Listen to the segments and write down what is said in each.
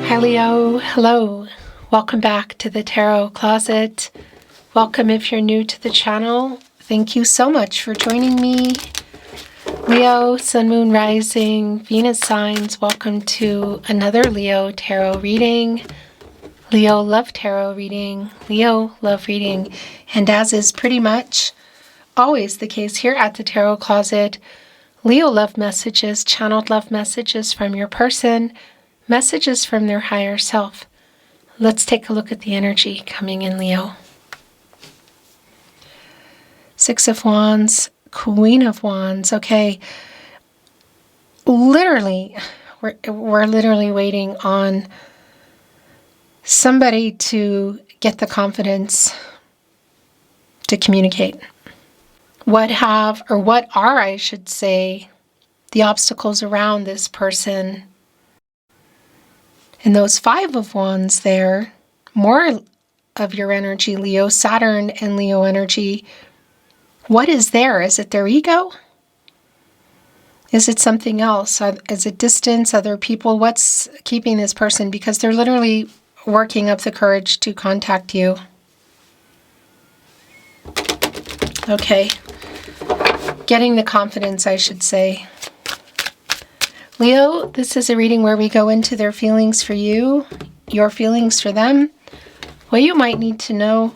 Hi Leo, hello. Welcome back to the Tarot Closet. Welcome if you're new to the channel. Thank you so much for joining me. Leo, Sun, Moon, Rising, Venus signs, welcome to another Leo Tarot reading. Leo Love Tarot reading, Leo Love Reading. And as is pretty much always the case here at the Tarot Closet, Leo love messages, channeled love messages from your person, messages from their higher self. Let's take a look at the energy coming in, Leo. Six of Wands, Queen of Wands. Okay, literally, we're literally waiting on somebody to get the confidence to communicate. What are, I should say, the obstacles around this person? And those Five of Wands there, more of your energy, Leo, Saturn and Leo energy. What is there? Is it their ego? Is it something else? Is it distance, other people? What's keeping this person? Because they're literally working up the courage to contact you. Okay. Getting the confidence, I should say. Leo, this is a reading where we go into their feelings for you, your feelings for them, what you might need to know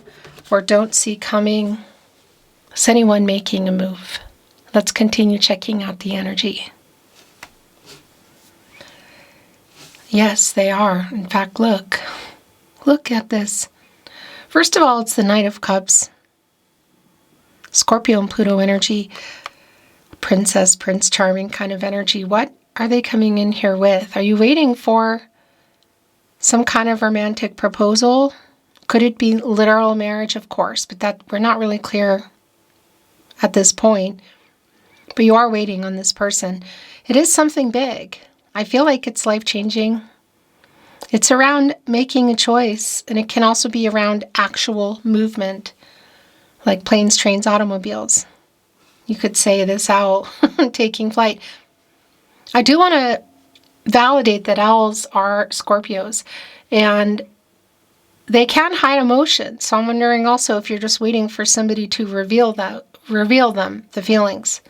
or don't see coming. Is anyone making a move? Let's continue checking out the energy. Yes, they are. In fact, look at this. First of all, it's the Knight of Cups. Scorpio and Pluto energy, princess, prince charming kind of energy. What are they coming in here with? Are you waiting for some kind of romantic proposal? Could it be literal marriage? Of course, but that we're not really clear at this point. But you are waiting on this person. It is something big. I feel like it's life-changing. It's around making a choice, and it can also be around actual movement. Like planes, trains, automobiles. You could say this owl taking flight. I do want to validate that owls are Scorpios, and they can hide emotion. So I'm wondering also if you're just waiting for somebody to reveal them, the feelings.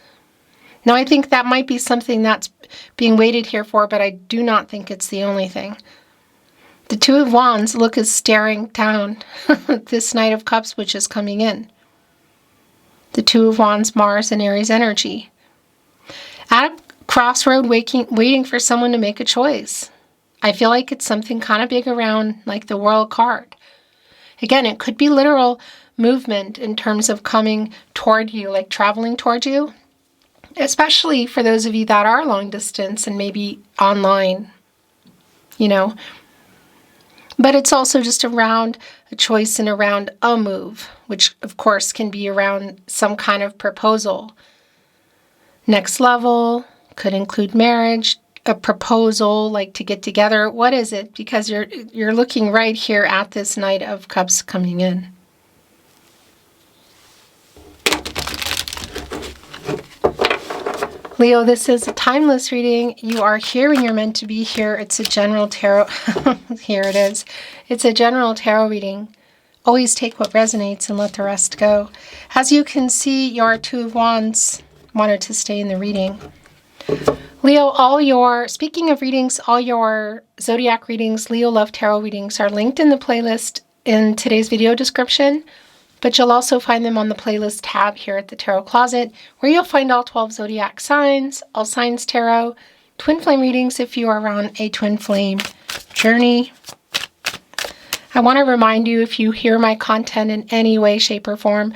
Now, I think that might be something that's being waited here for, but I do not think it's the only thing. The Two of Wands, look, is staring down this Knight of Cups, which is coming in. The Two of Wands, Mars and Aries energy. At a crossroad, waiting for someone to make a choice. I feel like it's something kind of big around like the World card. Again, it could be literal movement in terms of coming toward you, like traveling toward you. Especially for those of you that are long distance and maybe online, But it's also just around a choice and around a move, which of course can be around some kind of proposal. Next level could include marriage, a proposal, like to get together. What is it? Because you're looking right here at this Knight of Cups coming in. Leo, this is a timeless reading. You are here when you're meant to be here. It's a general tarot. Here it is. It's a general tarot reading. Always take what resonates and let the rest go. As you can see, your Two of Wands wanted to stay in the reading. Leo, speaking of readings, all your zodiac readings, Leo Love Tarot readings are linked in the playlist in today's video description. But you'll also find them on the playlist tab here at the Tarot Closet, where you'll find all 12 zodiac signs, all signs tarot, twin flame readings if you are on a twin flame journey. I want to remind you, if you hear my content in any way, shape, or form,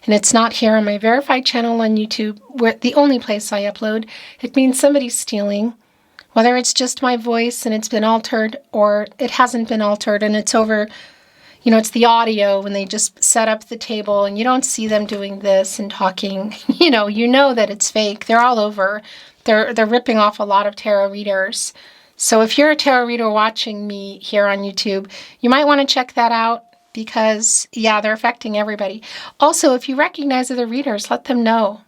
and it's not here on my verified channel on YouTube, where the only place I upload, it means somebody's stealing. Whether it's just my voice and it's been altered, or it hasn't been altered and it's over. It's the audio when they just set up the table and you don't see them doing this and talking. You know that it's fake. They're all over. They're ripping off a lot of tarot readers. So if you're a tarot reader watching me here on YouTube, you might want to check that out because, yeah, they're affecting everybody. Also, if you recognize other readers, let them know.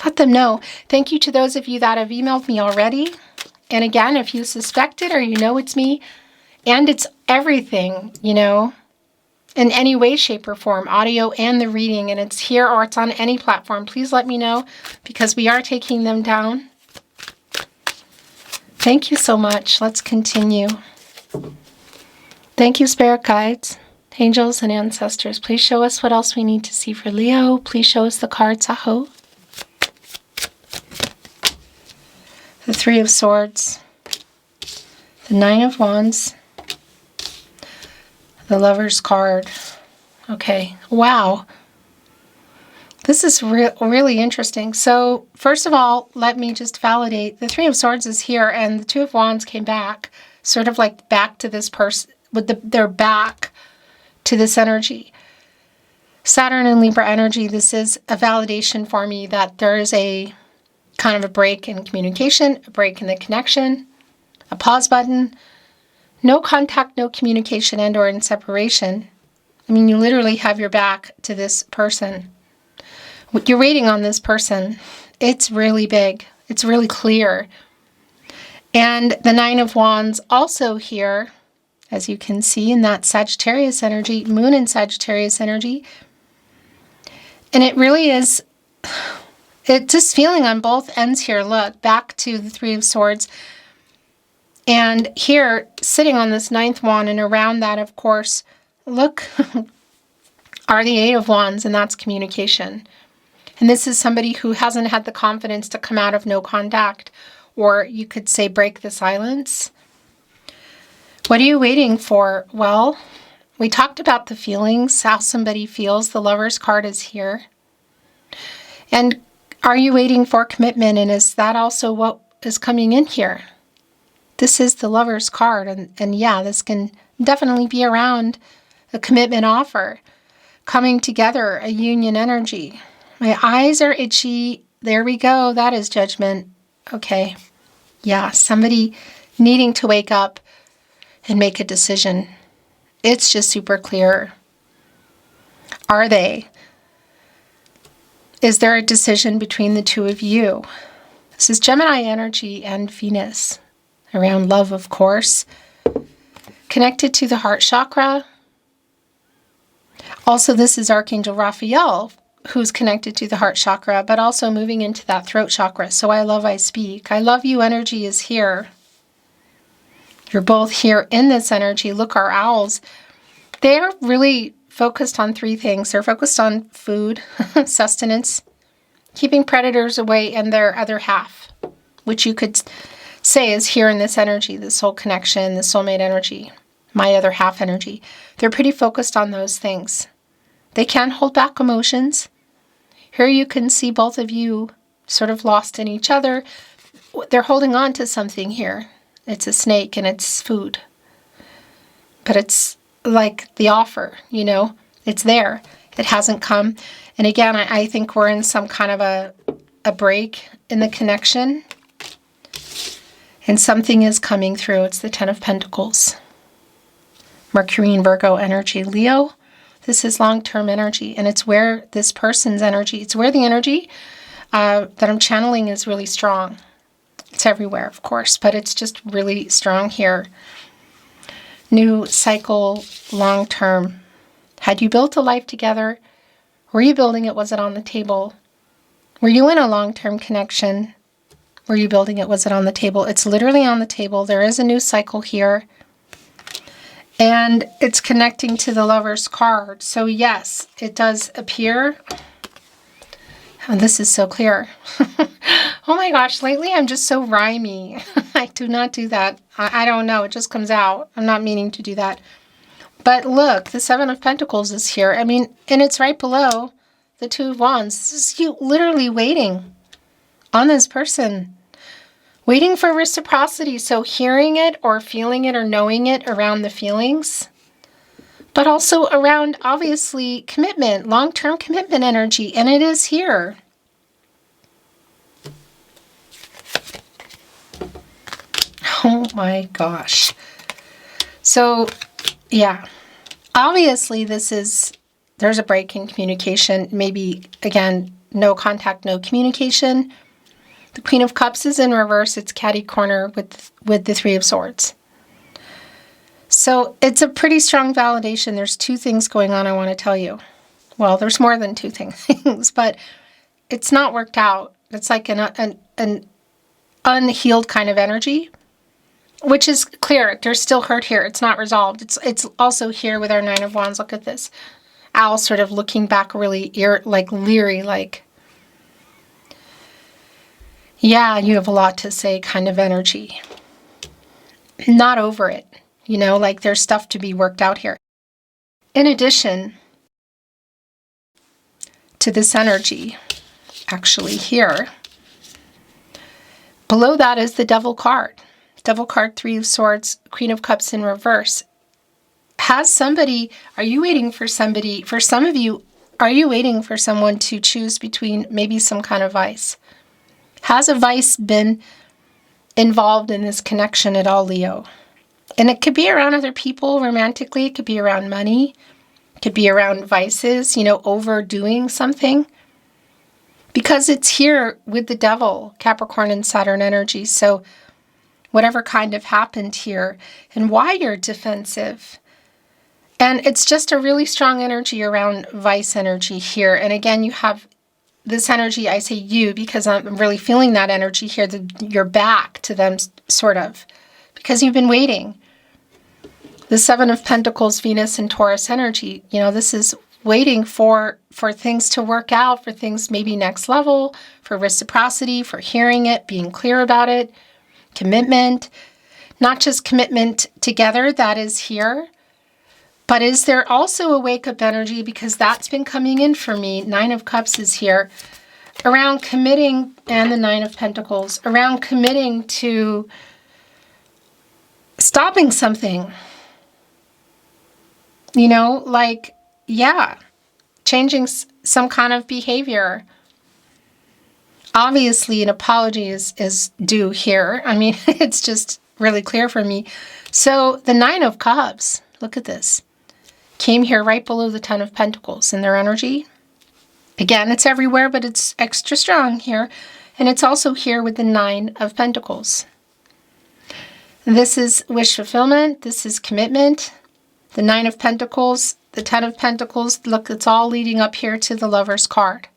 Let them know. Thank you to those of you that have emailed me already. And again, if you suspect it or you know it's me, And it's everything, you know, in any way, shape, or form, audio and the reading, and it's here or it's on any platform. Please let me know, because we are taking them down. Thank you so much. Let's continue. Thank you, Spirit Guides, Angels, and Ancestors. Please show us what else we need to see for Leo. Please show us the cards, Aho. The Three of Swords. The Nine of Wands. The Lover's card. Okay, wow. This is really interesting. So, first of all, let me just validate. The Three of Swords is here, and the Two of Wands came back, sort of like back to this person, with their back to this energy. Saturn and Libra energy, this is a validation for me that there is a kind of a break in communication, a break in the connection, a pause button, no contact, no communication, and or in separation. I mean, you literally have your back to this person. You're waiting on this person. It's really big. It's really clear. And the Nine of Wands also here, as you can see in that Sagittarius energy, Moon in Sagittarius energy. And it really is, it just feeling on both ends here. Look, back to the Three of Swords. And here, sitting on this ninth wand, and around that, of course, look, are the Eight of Wands, and that's communication. And this is somebody who hasn't had the confidence to come out of no contact, or you could say break the silence. What are you waiting for? Well, we talked about the feelings, how somebody feels. The Lover's card is here. And are you waiting for commitment? And is that also what is coming in here? This is the Lover's card, and yeah, this can definitely be around a commitment offer, coming together, a union energy. My eyes are itchy. There we go. That is Judgment. Okay. Yeah, somebody needing to wake up and make a decision. It's just super clear. Are they? Is there a decision between the two of you? This is Gemini energy and Venus. Around love, of course. Connected to the heart chakra. Also, this is Archangel Raphael, who's connected to the heart chakra, but also moving into that throat chakra. So I love, I speak. I love you energy is here. You're both here in this energy. Look, our owls. They're really focused on three things. They're focused on food, sustenance, keeping predators away, and their other half, which you could say is here in this energy, the soul connection, the soulmate energy, my other half energy. They're pretty focused on those things. They can hold back emotions. Here you can see both of you sort of lost in each other. They're holding on to something here. It's a snake and it's food. But it's like the offer, you know, it's there. It hasn't come. And again, I think we're in some kind of a break in the connection. And something is coming through. It's the Ten of Pentacles. Mercury and Virgo energy. Leo, this is long-term energy. And it's where this person's energy, it's where the energy that I'm channeling is really strong. It's everywhere, of course, but it's just really strong here. New cycle, long-term. Had you built a life together? Were you building it? Was it on the table? Were you in a long-term connection? Were you building it? Was it on the table? It's literally on the table. There is a new cycle here. And it's connecting to the Lover's card. So yes, it does appear. And this is so clear. Oh my gosh, lately I'm just so rhymey. I do not do that. I don't know. It just comes out. I'm not meaning to do that. But look, the Seven of Pentacles is here. I mean, and it's right below the Two of Wands. This is you literally waiting on this person, waiting for reciprocity. So hearing it or feeling it or knowing it around the feelings, but also around, obviously, commitment, long-term commitment energy. And it is here. Oh my gosh. So, yeah, obviously there's a break in communication. Maybe, again, no contact, no communication. The Queen of Cups is in reverse. It's catty corner with the Three of Swords. So it's a pretty strong validation. There's two things going on I want to tell you. Well, there's more than two things, but it's not worked out. It's like an unhealed kind of energy, which is clear. There's still hurt here. It's not resolved. It's also here with our Nine of Wands. Look at this. Owl sort of looking back really leery, like, yeah, you have a lot to say kind of energy. Not over it. You know, like there's stuff to be worked out here. In addition to this energy, actually here, below that is the Devil card. Devil card, Three of Swords, Queen of Cups in reverse. Has somebody, are you waiting for somebody, for some of you, are you waiting for someone to choose between maybe some kind of vice? Has a vice been involved in this connection at all, Leo? And it could be around other people romantically. It could be around money. It could be around vices, you know, overdoing something. Because it's here with the Devil, Capricorn and Saturn energy. So whatever kind of happened here and why you're defensive. And it's just a really strong energy around vice energy here. And again, you have this energy, I say you, because I'm really feeling that energy here, you're back to them, sort of, because you've been waiting. The Seven of Pentacles, Venus and Taurus energy, you know, this is waiting for things to work out, for things maybe next level, for reciprocity, for hearing it, being clear about it, commitment, not just commitment together, that is here, but is there also a wake-up energy, because that's been coming in for me. Nine of Cups is here, around committing, and the Nine of Pentacles, around committing to stopping something. You know, like, yeah, changing some kind of behavior. Obviously, an apology is due here. I mean, it's just really clear for me. So the Nine of Cups, look at this, came here right below the Ten of Pentacles in their energy. Again, it's everywhere, but it's extra strong here. And it's also here with the Nine of Pentacles. This is wish fulfillment. This is commitment. The Nine of Pentacles, the Ten of Pentacles, look, it's all leading up here to the Lover's card.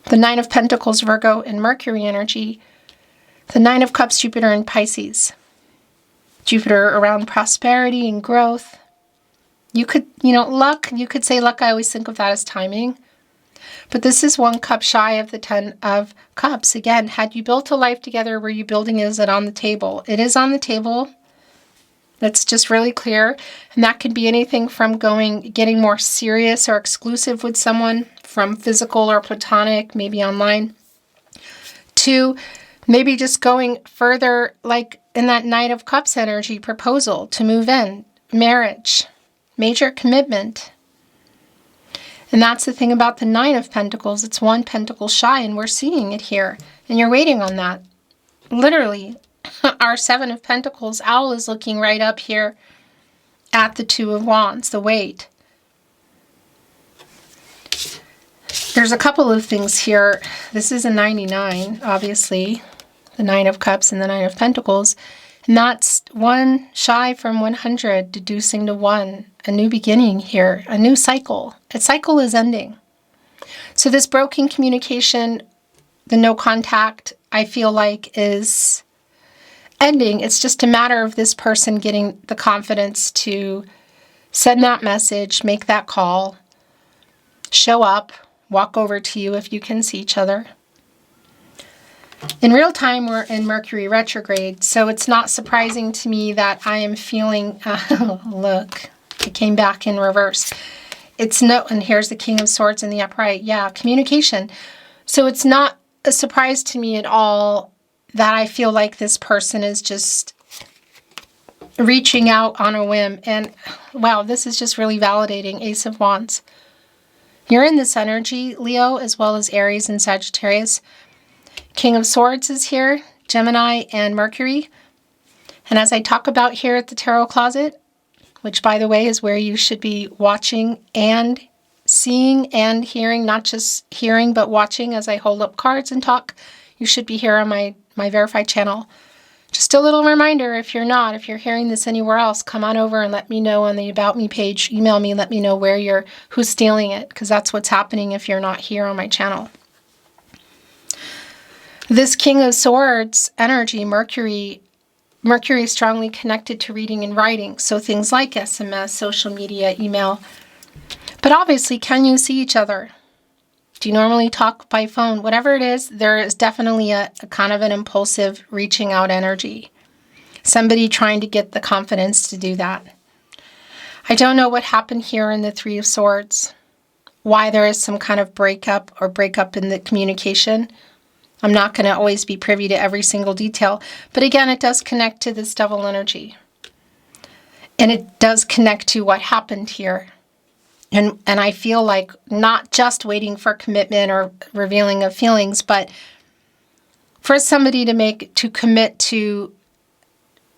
The Nine of Pentacles, Virgo and Mercury energy. The Nine of Cups, Jupiter and Pisces. Jupiter around prosperity and growth. You could, you know, luck, you could say luck, I always think of that as timing. But this is one cup shy of the Ten of Cups. Again, had you built a life together, were you building, is it on the table? It is on the table. That's just really clear. And that could be anything from getting more serious or exclusive with someone, from physical or platonic, maybe online, to maybe just going further, like in that Knight of Cups energy, proposal, to move in, marriage, major commitment. And that's the thing about the Nine of Pentacles. It's one pentacle shy, and we're seeing it here. And you're waiting on that. Literally. Our Seven of Pentacles, Owl is looking right up here at the Two of Wands, the weight. There's a couple of things here. This is a 99, obviously, the Nine of Cups and the Nine of Pentacles. And that's one shy from 100, deducing to one. A new beginning here, a new cycle. A cycle is ending. So this broken communication, the no contact, I feel like is ending. It's just a matter of this person getting the confidence to send that message, make that call, show up, walk over to you if you can see each other. In real time, we're in Mercury retrograde, so it's not surprising to me that I am feeling, look, it came back in reverse. It's no, and here's the King of Swords in the upright. Yeah, communication. So it's not a surprise to me at all that I feel like this person is just reaching out on a whim. And wow, this is just really validating. Ace of Wands. You're in this energy, Leo, as well as Aries and Sagittarius. King of Swords is here, Gemini and Mercury. And as I talk about here at the Tarot Closet, which by the way is where you should be watching and seeing and hearing, not just hearing, but watching as I hold up cards and talk. You should be here on my verified channel Just a little reminder, if you're hearing this anywhere else, come on over and let me know on the About Me page. Email me and let me know who's stealing it, because that's what's happening if you're not here on my channel. This King of Swords energy, Mercury is strongly connected to reading and writing. So things like SMS, social media, email. But obviously, can you see each other? Do you normally talk by phone? Whatever it is, there is definitely a kind of an impulsive reaching out energy. Somebody trying to get the confidence to do that. I don't know what happened here in the Three of Swords. Why there is some kind of breakup in the communication. I'm not going to always be privy to every single detail. But again, it does connect to this Devil energy. And it does connect to what happened here. And I feel like not just waiting for commitment or revealing of feelings, but for somebody to commit to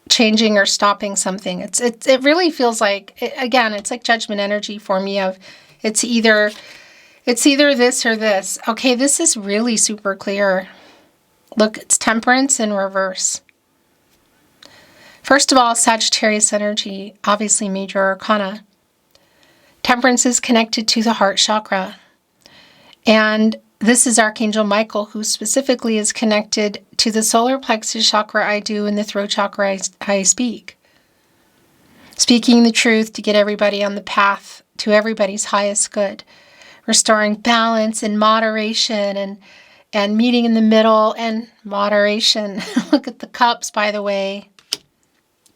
changing or stopping something. It really feels like, again, it's like judgment energy for me of it's either this or this. Okay, this is really super clear. Look, it's Temperance in reverse. First of all, Sagittarius energy, obviously major arcana. Temperance is connected to the heart chakra. And this is Archangel Michael, who specifically is connected to the solar plexus chakra I do and the throat chakra I speak. Speaking the truth to get everybody on the path to everybody's highest good. Restoring balance and moderation and meeting in the middle and moderation. Look at the cups, by the way.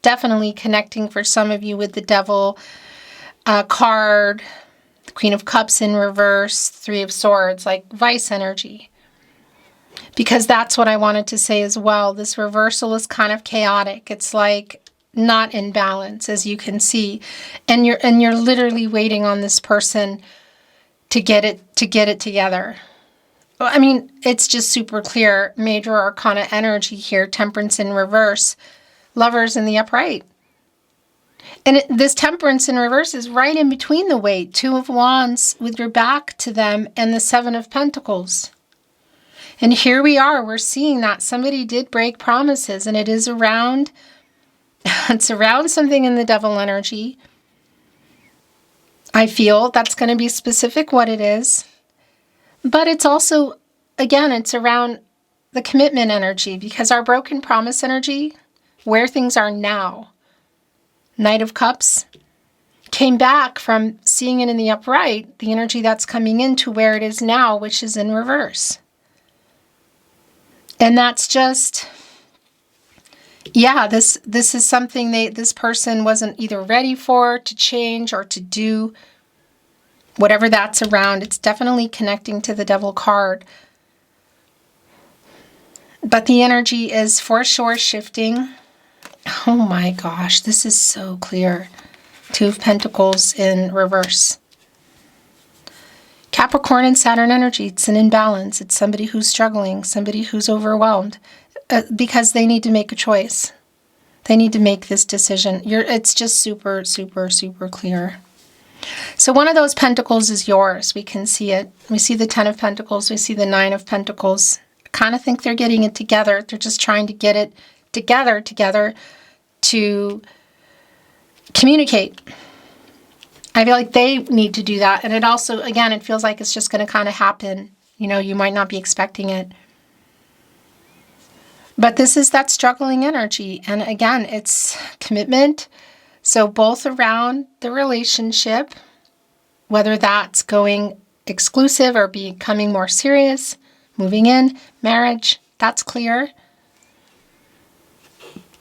Definitely connecting for some of you with the Devil card, the Queen of Cups in reverse, Three of Swords, like vice energy. Because that's what I wanted to say as well. This reversal is kind of chaotic. It's like not in balance, as you can see. And you're literally waiting on this person to get it together. I mean, it's just super clear. Major arcana energy here, Temperance in reverse, Lovers in the upright. And this Temperance in reverse is right in between the weight. Two of Wands with your back to them and the Seven of Pentacles. And here we are. We're seeing that somebody did break promises, and it is around, it's around something in the Devil energy. I feel that's going to be specific what it is. But it's also, again, it's around the commitment energy, because our broken promise energy, where things are now, Knight of Cups, came back from seeing it in the upright, the energy that's coming into where it is now, which is in reverse. And that's just, yeah, this is something this person wasn't either ready for, to change or to do. Whatever that's around, it's definitely connecting to the Devil card. But the energy is for sure shifting. Oh my gosh, this is so clear. Two of Pentacles in reverse. Capricorn and Saturn energy, it's an imbalance. It's somebody who's struggling, somebody who's overwhelmed because they need to make a choice. They need to make this decision. It's just super, super, super clear. So one of those pentacles is yours. We can see it. We see the 10 of Pentacles. We see the 9 of Pentacles. I kind of think they're getting it together. They're just trying to get it together to communicate. I feel like they need to do that. And it also, again, it feels like it's just going to kind of happen. You know, you might not be expecting it. But this is that struggling energy. And again, it's commitment. So both around the relationship, whether that's going exclusive or becoming more serious, moving in, marriage, that's clear.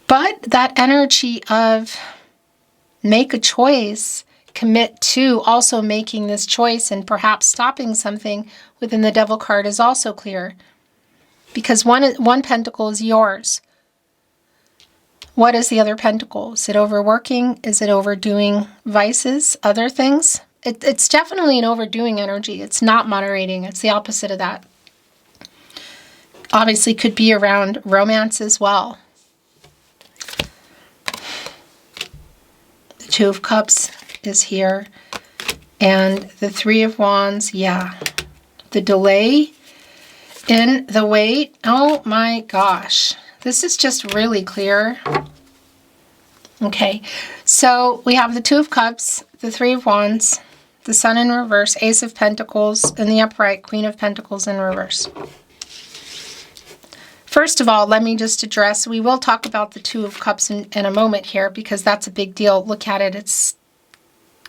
But that energy of make a choice, commit to also making this choice and perhaps stopping something within the Devil card is also clear. Because one pentacle is yours. What is the other pentacle? Is it overworking? Is it overdoing vices, other things? It's definitely an overdoing energy. It's not moderating. It's the opposite of that. Obviously could be around romance as well. The Two of Cups is here. And the Three of Wands, yeah. The delay in the wait. Oh my gosh. This is just really clear. Okay, so we have the Two of Cups, the Three of Wands, the Sun in reverse, Ace of Pentacles in the upright, Queen of Pentacles in reverse. First of all, let me just address, we will talk about the Two of Cups in a moment here because that's a big deal. Look at it. It's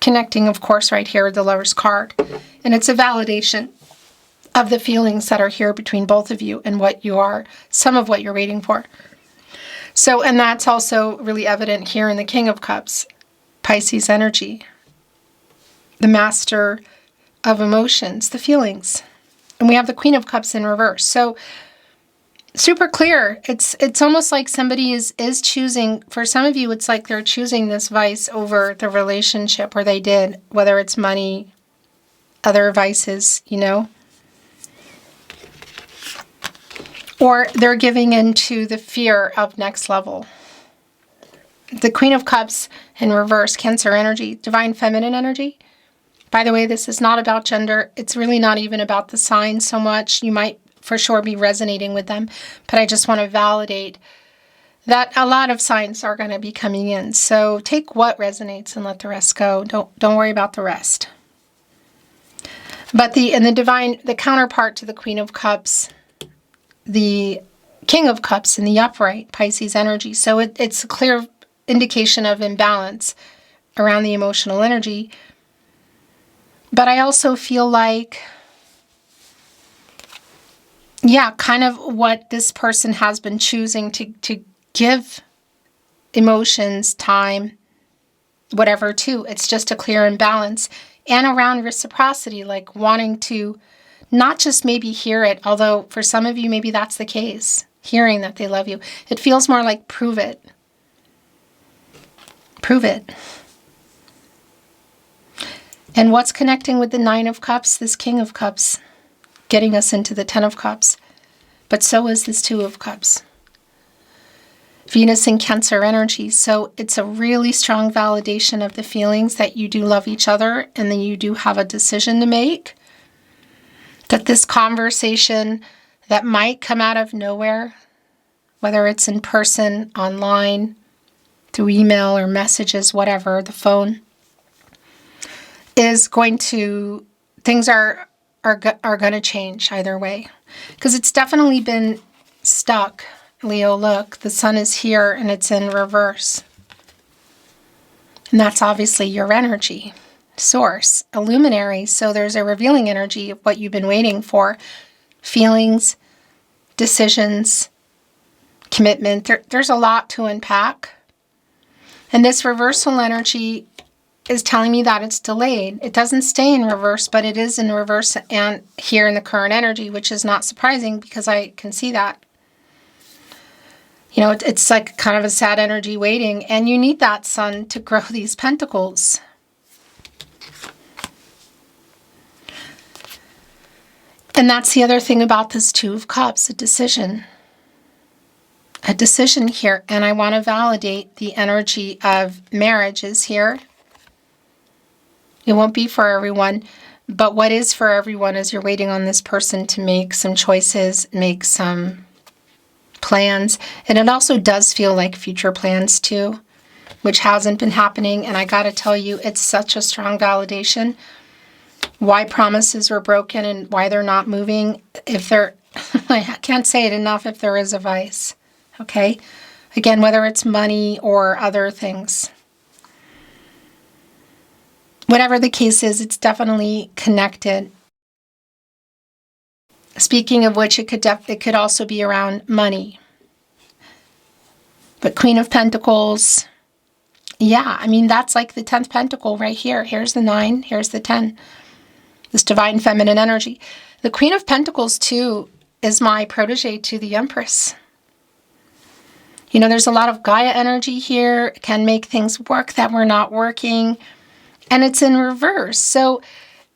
connecting, of course, right here with the Lover's card. And it's a validation of the feelings that are here between both of you and what you are, some of what you're waiting for. So, and that's also really evident here in the King of Cups, Pisces energy, the master of emotions, the feelings. And we have the Queen of Cups in reverse. So, super clear. It's almost like somebody is choosing, for some of you, it's like they're choosing this vice over the relationship, or they did, whether it's money, other vices, you know. Or they're giving into the fear of next level. The Queen of Cups in reverse, Cancer energy, divine feminine energy. By the way, this is not about gender. It's really not even about the signs so much. You might for sure be resonating with them, but I just want to validate that a lot of signs are going to be coming in. So take what resonates and let the rest go. Don't worry about the rest. But the counterpart to the Queen of Cups, the King of Cups in the upright, Pisces energy. So it's a clear indication of imbalance around the emotional energy. But I also feel like, yeah, kind of what this person has been choosing to give emotions, time, whatever to. It's just a clear imbalance. And around reciprocity, like wanting to not just maybe hear it, although for some of you, maybe that's the case, hearing that they love you. It feels more like prove it. Prove it. And what's connecting with the Nine of Cups? This King of Cups, getting us into the Ten of Cups. But so is this Two of Cups. Venus in Cancer energy. So it's a really strong validation of the feelings that you do love each other and that you do have a decision to make. That this conversation that might come out of nowhere, whether it's in person, online, through email or messages, whatever, the phone, is going to, things are going to change either way. Because it's definitely been stuck. Leo, look, the sun is here and it's in reverse. And that's obviously your energy source, a luminary. So there's a revealing energy of what you've been waiting for. Feelings, decisions, commitment. There's a lot to unpack. And this reversal energy is telling me that it's delayed. It doesn't stay in reverse, but it is in reverse and here in the current energy, which is not surprising because I can see that. You know, it's like kind of a sad energy waiting, and you need that sun to grow these pentacles. And that's the other thing about this Two of Cups, a decision. A decision here, and I want to validate the energy of marriage is here. It won't be for everyone, but what is for everyone is you're waiting on this person to make some choices, make some plans. And it also does feel like future plans too, which hasn't been happening. And I got to tell you, it's such a strong validation. Why promises were broken and why they're not moving. If they're, I can't say it enough, if there is a vice. Okay? Again, whether it's money or other things. Whatever the case is, it's definitely connected. Speaking of which, it could also be around money. But Queen of Pentacles, yeah, I mean, that's like the 10th pentacle right here. Here's the 9, here's the 10. This divine feminine energy. The Queen of Pentacles, too, is my protege to the Empress. You know, there's a lot of Gaia energy here. It can make things work that were not working. And it's in reverse. So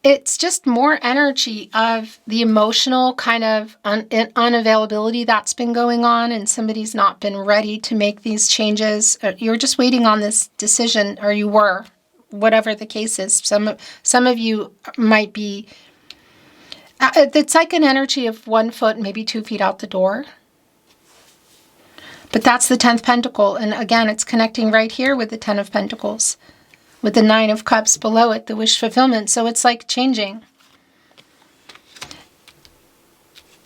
it's just more energy of the emotional kind of unavailability that's been going on, and somebody's not been ready to make these changes. You're just waiting on this decision, or you were, whatever the case is. Some of you might be, it's like an energy of 1 foot, maybe 2 feet out the door. But that's the 10th pentacle. And again, it's connecting right here with the 10 of pentacles, with the 9 of cups below it, the wish fulfillment. So it's like changing.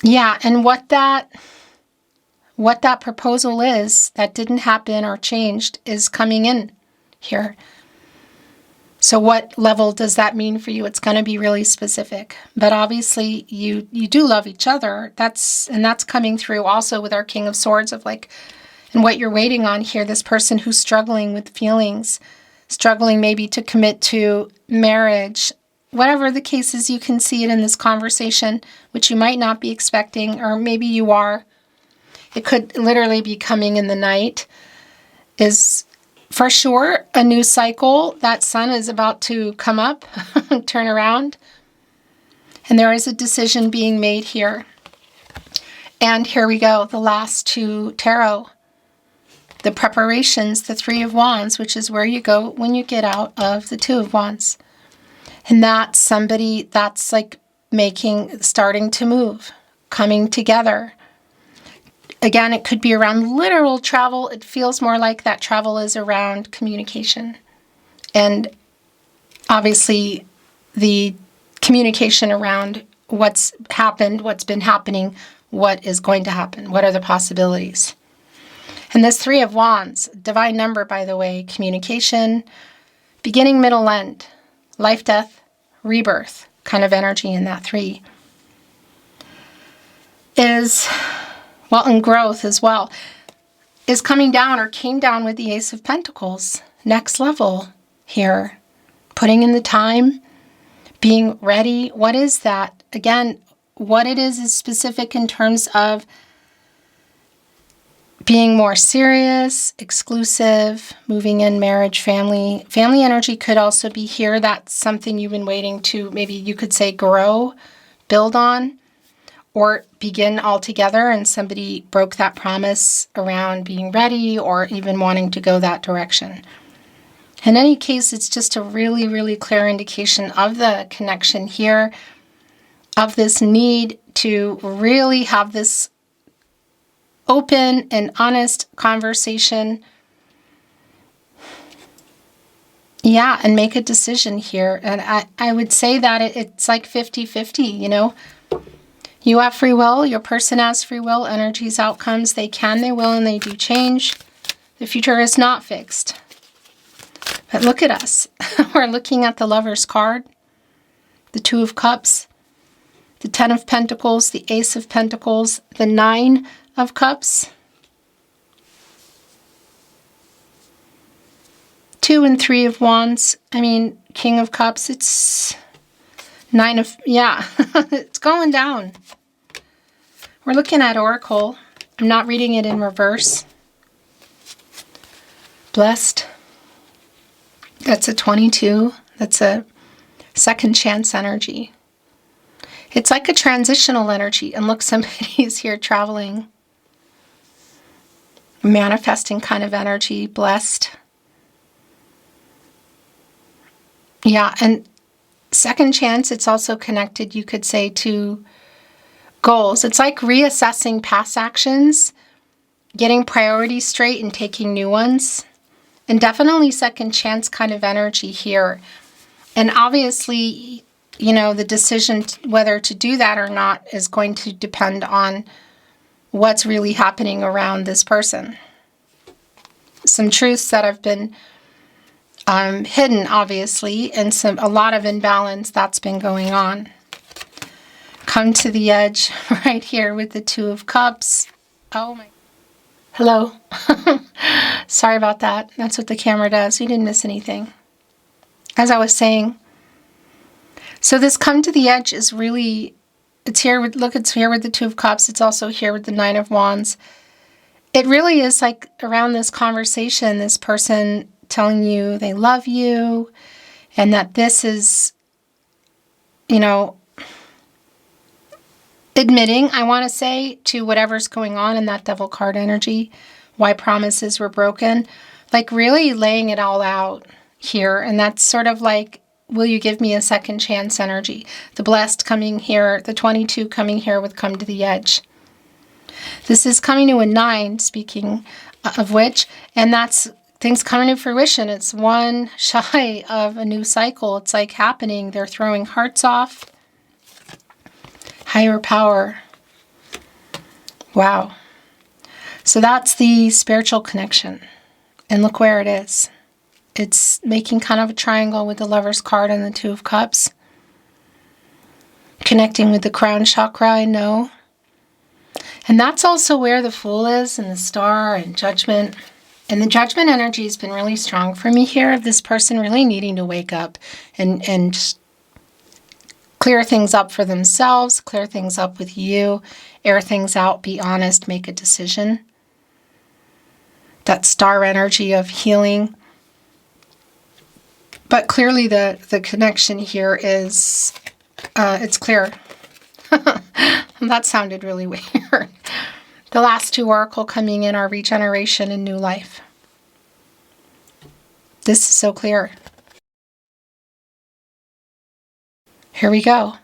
Yeah, and what that proposal is that didn't happen or changed is coming in here. So what level does that mean for you? It's going to be really specific. But obviously you do love each other. That's coming through also with our King of Swords of like, and what you're waiting on here, this person who's struggling with feelings, struggling maybe to commit to marriage. Whatever the case is, you can see it in this conversation, which you might not be expecting, or maybe you are. It could literally be coming in the night. Is for sure a new cycle. That sun is about to come up, turn around. And there is a decision being made here. And here we go, the last 2 tarot. The preparations, the 3 of Wands, which is where you go when you get out of the 2 of Wands. And that's somebody that's like starting to move, coming together. Again, it could be around literal travel. It feels more like that travel is around communication. And obviously the communication around what's happened, what's been happening, what is going to happen, what are the possibilities. And this 3 of Wands, divine number, by the way, communication, beginning, middle, end, life, death, rebirth kind of energy in that 3 is, well, and growth as well, is coming down or came down with the Ace of Pentacles. Next level here, putting in the time, being ready. What is that? Again, what it is specific in terms of being more serious, exclusive, moving in, marriage, family. Family energy could also be here. That's something you've been waiting to, maybe you could say grow, build on, or begin altogether, and somebody broke that promise around being ready or even wanting to go that direction. In any case, it's just a really, really clear indication of the connection here, of this need to really have this open and honest conversation. Yeah, and make a decision here. And I would say that it's like 50-50, you know. You have free will, your person has free will, energies, outcomes, they can, they will, and they do change. The future is not fixed. But look at us. We're looking at the Lover's card, the 2 of Cups, the 10 of Pentacles, the Ace of Pentacles, the 9 of Cups, 2 and 3 of Wands. I mean, King of Cups, it's 9 of, yeah, it's going down. We're looking at Oracle. I'm not reading it in reverse. Blessed. That's a 22. That's a second chance energy. It's like a transitional energy. And look, somebody's here traveling. Manifesting kind of energy. Blessed. Yeah, and second chance, it's also connected, you could say, to goals. It's like reassessing past actions, getting priorities straight and taking new ones. And definitely second chance kind of energy here. And obviously, you know, the decision whether to do that or not is going to depend on what's really happening around this person. Some truths that have been hidden, obviously, and a lot of imbalance that's been going on. Come to the edge right here with the 2 of Cups. Oh my. Hello. Sorry about that. That's what the camera does. You didn't miss anything. As I was saying, so this come to the edge is really, it's here with, look, it's here with the 2 of Cups. It's also here with the 9 of Wands. It really is like around this conversation, this person telling you they love you and that this is, you know, admitting, I want to say, to whatever's going on in that Devil card energy, why promises were broken, like really laying it all out here. And that's sort of like, will you give me a second chance energy? The Blessed coming here, the 22 coming here with come to the edge. This is coming to a 9, speaking of which, and that's things coming to fruition. It's one shy of a new cycle. It's like happening. They're throwing hearts off. Higher power. Wow. So that's the spiritual connection. And look where it is. It's making kind of a triangle with the Lover's card and the Two of Cups. Connecting with the crown chakra, I know. And that's also where the Fool is, and the Star, and Judgment. And the Judgment energy has been really strong for me here, of this person really needing to wake up and just clear things up for themselves, clear things up with you, air things out, be honest, make a decision. That Star energy of healing. But clearly the connection here is, it's clear. That sounded really weird. The last 2 oracle coming in are regeneration and new life. This is so clear. Here we go.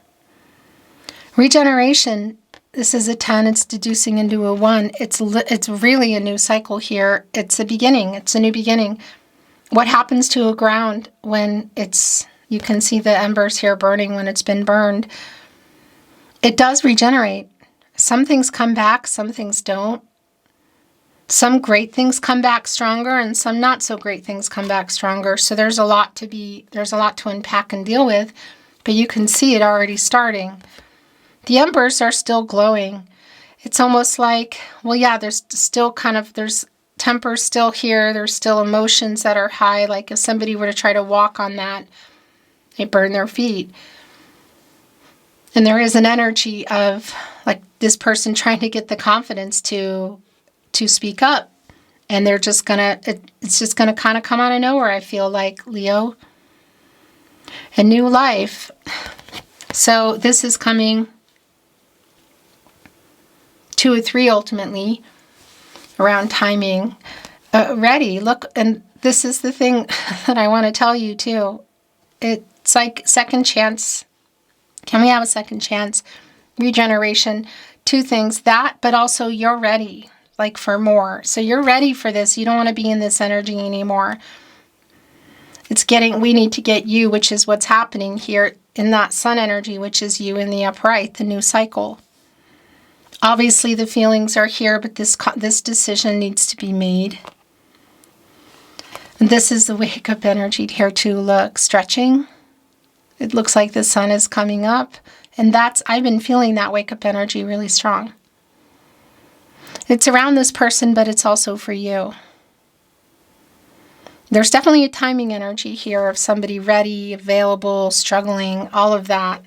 Regeneration. This is a 10. It's deducing into a 1. It's really a new cycle here. It's a beginning. It's a new beginning. What happens to a ground when you can see the embers here burning when it's been burned. It does regenerate. Some things come back, some things don't. Some great things come back stronger, and some not so great things come back stronger. So there's a lot to unpack and deal with, but you can see it already starting. The embers are still glowing. It's almost like, well, yeah, there's temper still here. There's still emotions that are high. Like if somebody were to try to walk on that, they burn their feet. And there is an energy of like this person trying to get the confidence to speak up. And they're just it's just gonna kind of come out of nowhere, I feel like, Leo. A new life. So this is coming 2 or 3 ultimately around timing. Ready. Look, and this is the thing that I want to tell you too. It's like second chance. Can we have a second chance? Regeneration. 2 things. That, but also you're ready, like for more. So you're ready for this. You don't want to be in this energy anymore. We need to get you, which is what's happening here in that Sun energy, which is you in the upright, the new cycle. Obviously the feelings are here, but this decision needs to be made. And this is the wake up energy here too. Look, stretching. It looks like the sun is coming up. And I've been feeling that wake up energy really strong. It's around this person, but it's also for you. There's definitely a timing energy here of somebody ready, available, struggling, all of that.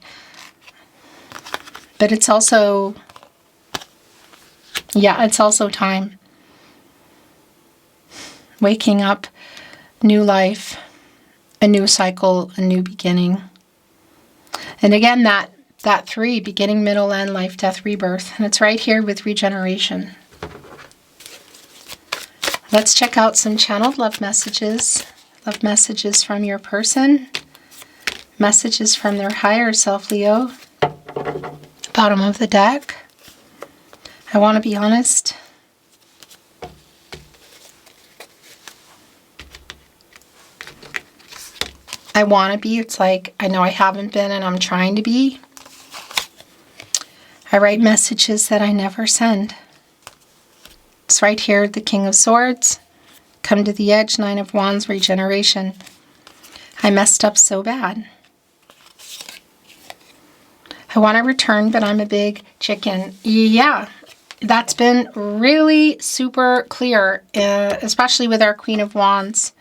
But it's also, it's also time. Waking up, new life, a new cycle, a new beginning. And again, that 3, beginning, middle, end, life, death, rebirth. And it's right here with regeneration. Let's check out some channeled love messages. Love messages from your person. Messages from their higher self, Leo. Bottom of the deck. I want to be honest. I want to be. It's like, I know I haven't been and I'm trying to be. I write messages that I never send. It's right here, the King of Swords. Come to the edge, 9 of Wands, regeneration. I messed up so bad. I want to return, but I'm a big chicken. Yeah, that's been really super clear, especially with our Queen of Wands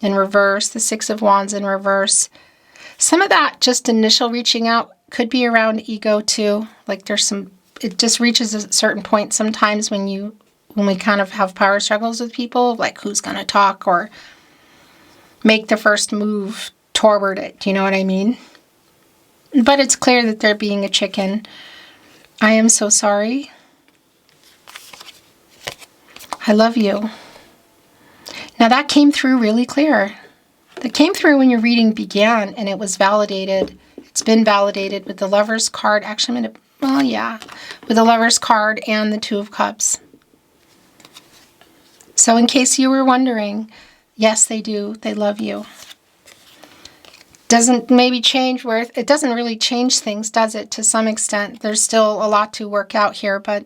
in reverse, the 6 of Wands in reverse. Some of that just initial reaching out could be around ego too. Like it just reaches a certain point sometimes when we kind of have power struggles with people, like who's going to talk or make the first move toward it. Do you know what I mean? But it's clear that they're being a chicken. I am so sorry. I love you. Now that came through really clear. That came through when your reading began and it was validated. It's been validated with the Lover's card. Actually, I'm going to Well, yeah, with the Lover's card and the Two of Cups. So in case you were wondering, yes, they do. They love you. Doesn't maybe change where, it doesn't really change things, does it? To some extent, there's still a lot to work out here, but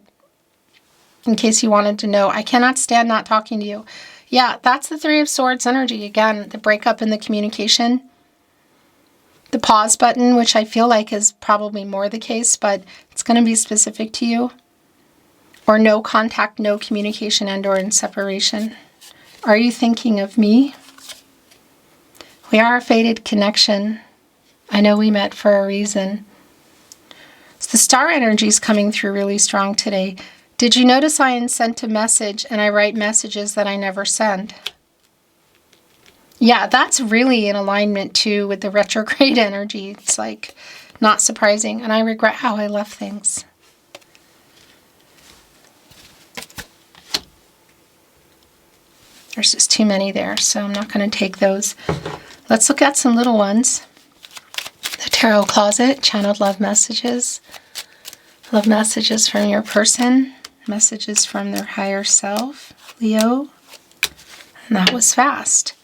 in case you wanted to know, I cannot stand not talking to you. Yeah, that's the Three of Swords energy. Again, the breakup in the communication. The pause button, which I feel like is probably more the case, but it's going to be specific to you. Or no contact, no communication, and or in separation. Are you thinking of me? We are a fated connection. I know we met for a reason. So the star energy is coming through really strong today. Did you notice I sent a message and I write messages that I never send? Yeah, that's really in alignment too with the retrograde energy. It's like not surprising. And I regret how I left things. There's just too many there, so I'm not going to take those. Let's look at some little ones. The Tarot Closet, channeled love messages. Love messages from your person. Messages from their higher self, Leo. And that was fast.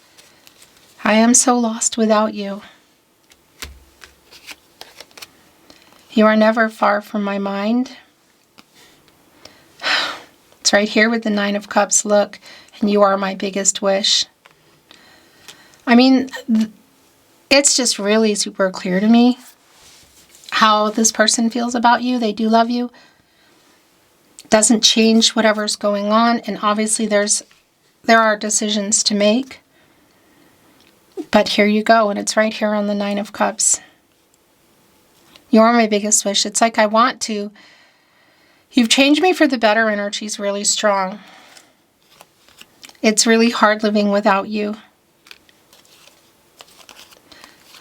I am so lost without you. You are never far from my mind. It's right here with the Nine of Cups. Look, and you are my biggest wish. I mean, it's just really super clear to me how this person feels about you. They do love you. Doesn't change whatever's going on. And obviously there are decisions to make. But here you go. And it's right here on the Nine of Cups. You are my biggest wish. It's like I want to. You've changed me for the better. Energy is really strong. It's really hard living without you.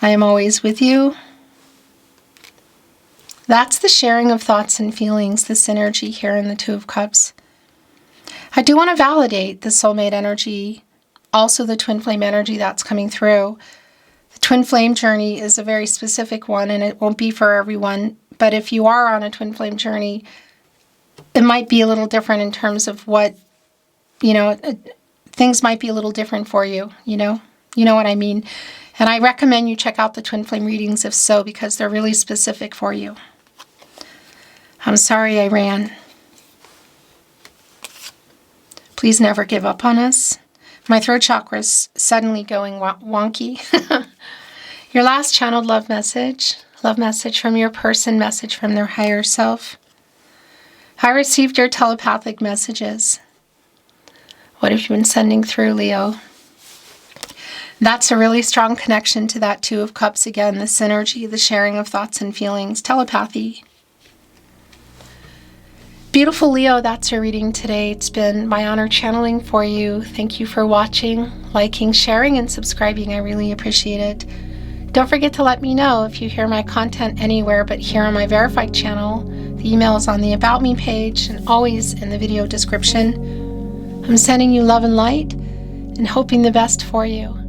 I am always with you. That's the sharing of thoughts and feelings, the synergy here in the Two of Cups. I do want to validate the soulmate energy, also the twin flame energy that's coming through. The twin flame journey is a very specific one, and it won't be for everyone. But if you are on a twin flame journey, it might be a little different in terms of what, things might be a little different for you, You know what I mean? And I recommend you check out the twin flame readings if so, because they're really specific for you. I'm sorry I ran. Please never give up on us. My throat chakra is suddenly going wonky. Your last channeled love message from your person, message from their higher self. I received your telepathic messages. What have you been sending through, Leo? That's a really strong connection to that Two of Cups again, the synergy, the sharing of thoughts and feelings, telepathy. Beautiful Leo, that's your reading today. It's been my honor channeling for you. Thank you for watching, liking, sharing, and subscribing. I really appreciate it. Don't forget to let me know if you hear my content anywhere but here on my verified channel. The email is on the About Me page and always in the video description. I'm sending you love and light and hoping the best for you.